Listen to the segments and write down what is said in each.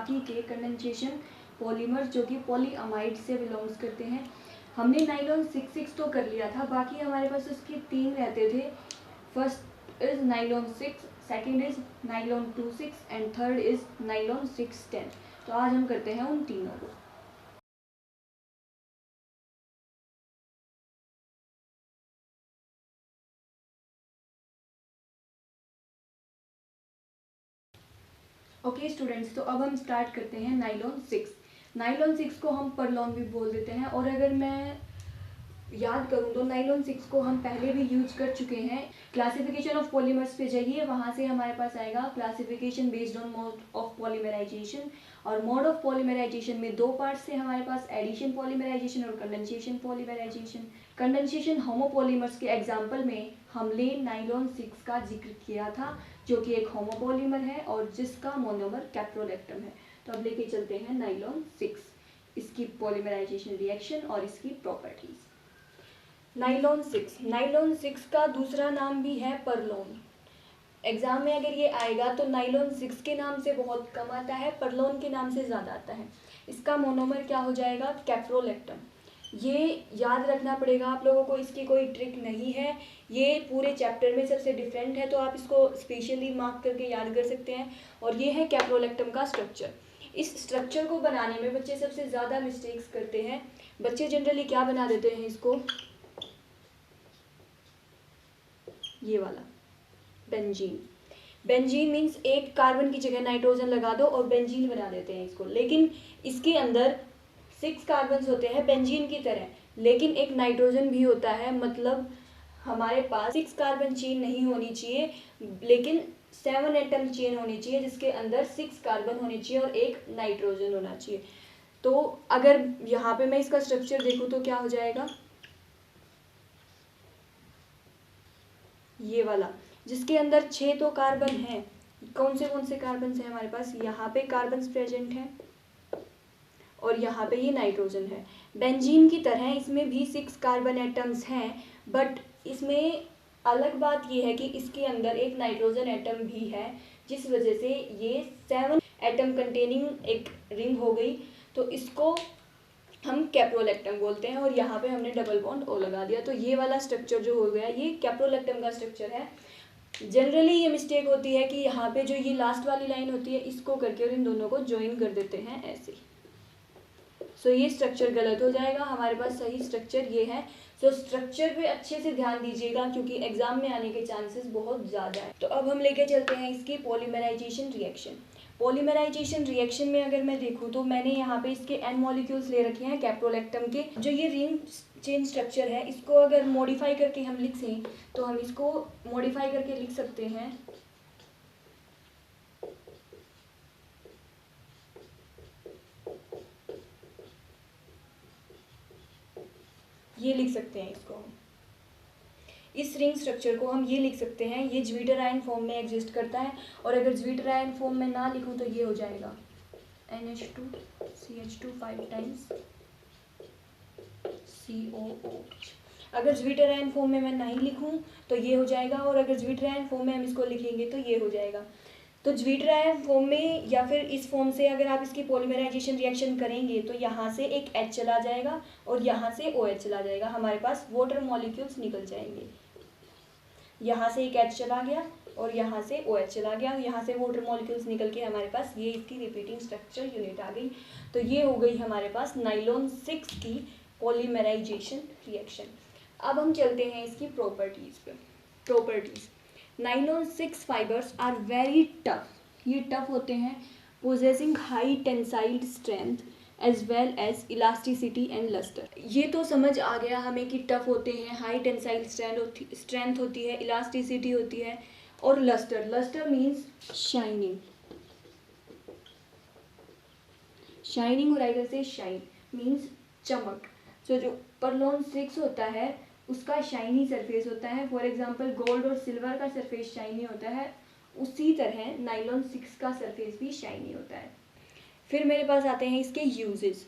बाकी के condensation polymer जो कि पॉलीअमाइड से बिलोंग्स करते हैं। हमने नाइलॉन 6 तो कर लिया था, बाकी हमारे पास उसके 3 रहते थे। First is nylon 6, second is nylon 26 and third is nylon 610। तो आज हम करते हैं उन तीनों को। ओके स्टूडेंट्स, तो अब हम स्टार्ट करते हैं नाइलॉन 6। नाइलॉन 6 को हम परलॉन भी बोल देते हैं, और अगर मैं याद करूँ तो नाइलॉन 6 को हम पहले भी यूज कर चुके हैं। क्लासिफिकेशन ऑफ पॉलीमर्स पे जाइए, वहाँ से हमारे पास आएगा classification based on mode of polymerisation. और मोड ऑफ पॉलीमराइजेशन में 2 पार्ट्स से हमारे पास एडिशन पॉलीमराइजेशन और कंडेंसेशन पॉलीमराइजेशन। कंडेंसेशन होमोपॉलीमर्स के एग्जाम्पल में हमने नाइलॉन 6 का जिक्र किया था, जो कि एक होमोपॉलीमर है और जिसका मोनोमर कैप्रोलेक्टम है। तो अब लेके चलते हैं नाइलॉन 6, इसकी पॉलीमराइजेशन रिएक्शन और इसकी प्रॉपर्टीज। नाइलॉन 6 का दूसरा नाम भी है परलोन। एग्जाम में अगर ये आएगा तो नाइलॉन 6 के नाम से बहुत कम आता है, परलोन के नाम से ज़्यादा आता है। इसका मोनोमर क्या हो जाएगा? कैप्रोलेक्टम। ये याद रखना पड़ेगा आप लोगों को, इसकी कोई ट्रिक नहीं है, ये पूरे चैप्टर में सबसे डिफरेंट है, तो आप इसको स्पेशली मार्क करके याद कर सकते हैं। और ये है कैप्रोलेक्टम का स्ट्रक्चर। इस स्ट्रक्चर को बनाने में बच्चे सबसे ज़्यादा मिस्टेक्स करते हैं। बच्चे जनरली क्या बना देते हैं इसको, ये वाला बेंजीन। बेंजीन मीन्स एक कार्बन की जगह नाइट्रोजन लगा दो और बेंजीन बना देते हैं इसको, लेकिन इसके अंदर 6 कार्बन होते हैं बेंजीन की तरह, लेकिन एक नाइट्रोजन भी होता है। मतलब हमारे पास 6 कार्बन चेन नहीं होनी चाहिए, लेकिन 7 एटम चेन होनी चाहिए जिसके अंदर 6 कार्बन होने चाहिए और एक नाइट्रोजन होना चाहिए। तो अगर यहाँ पे मैं इसका स्ट्रक्चर देखूँ तो क्या हो जाएगा, ये वाला, जिसके अंदर 6 तो कार्बन हैं। कौन से कार्बन हैं हमारे पास? यहाँ पे कार्बन प्रेजेंट हैं और यहाँ पे ये नाइट्रोजन है। बेंजीन की तरह इसमें भी 6 कार्बन एटम्स हैं, बट इसमें अलग बात ये है कि इसके अंदर एक नाइट्रोजन एटम भी है, जिस वजह से ये 7 एटम कंटेनिंग एक रिंग हो गई। तो इसको हम कैप्रोलेक्टम बोलते हैं, और यहाँ पे हमने डबल बॉन्ड ओ लगा दिया। तो ये वाला स्ट्रक्चर जो हो गया ये कैप्रोलेक्टम का स्ट्रक्चर है। जनरली ये मिस्टेक होती है कि यहाँ पे जो ये लास्ट वाली लाइन होती है इसको करके और इन दोनों को ज्वाइन कर देते हैं ऐसे। सो ये स्ट्रक्चर गलत हो जाएगा, हमारे पास सही स्ट्रक्चर ये है। सो स्ट्रक्चर पे अच्छे से ध्यान दीजिएगा क्योंकि एग्जाम में आने के चांसेस बहुत ज़्यादा है। तो अब हम लेके चलते हैं इसकी पॉलीमराइजेशन रिएक्शन। पॉलीमराइजेशन रिएक्शन में अगर मैं देखूँ तो मैंने यहाँ पे इसके एन मॉलिक्यूल्स ले रखे हैं कैप्रोलेक्टम के। जो ये रिंग चेन स्ट्रक्चर है इसको अगर मॉडिफाई करके हम लिख सें तो हम इसको मॉडिफाई करके लिख सकते हैं ये लिख सकते हैं इसको हम, इस रिंग स्ट्रक्चर को हम ये लिख सकते हैं, ये ज्वीटरायन फॉर्म में एग्जिस्ट करता है। और अगर ज्वीटरायन फॉर्म में ना लिखूं तो ये हो जाएगा NH2 CH2 5 टाइम्स COOH। अगर ज्वीटरायन फॉर्म में मैं नहीं लिखूं तो ये हो जाएगा, और अगर ज्वीटरायन फॉर्म में हम इसको लिखेंगे तो ये हो जाएगा। तो ज्वीटरायन फॉर्म में या फिर इस फॉर्म से अगर आप इसकी पॉलीमराइजेशन रिएक्शन करेंगे तो यहाँ से एक H चला जाएगा और यहाँ से OH चला जाएगा, हमारे पास वाटर मॉलिक्यूल्स निकल जाएंगे। यहाँ से एक H चला गया और यहाँ से OH चला गया, यहाँ से वाटर मॉलिक्यूल्स निकल के हमारे पास ये इसकी रिपीटिंग स्ट्रक्चर यूनिट आ गई। तो ये हो गई हमारे पास नाइलॉन 6 की पॉलीमराइजेशन रिएक्शन। अब हम चलते हैं इसकी प्रॉपर्टीज पे। Properties, nylon 6 fibres are very tough. ये टफ होते हैं, possessing high tensile strength as well as elasticity and lustre. ये तो समझ आ गया हमें कि टफ होते हैं, हाई टेंसाइल स्ट्रेंथ होती है, इलास्टिसिटी होती है, और lustre. Lustre means shining. Shining और इधर से शाइन मीन्स चमक। तो जो परलॉन 6 होता है उसका शाइनी सरफेस होता है। फॉर एग्जांपल गोल्ड और सिल्वर का सरफेस शाइनी होता है, उसी तरह नाइलॉन 6 का सरफेस भी शाइनी होता है। फिर मेरे पास आते हैं इसके uses.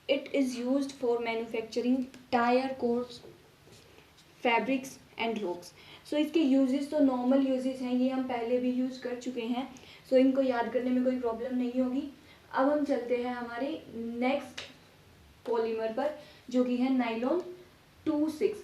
It is used for manufacturing tyre coats, fabrics and rocks. So इसके यूजेस तो नॉर्मल यूजेस हैं, ये हम पहले भी यूज़ कर चुके हैं, सो इनको याद करने में कोई प्रॉब्लम नहीं होगी। अब हम चलते हैं हमारे नेक्स्ट पॉलीमर पर, जो कि है नाइलॉन 26।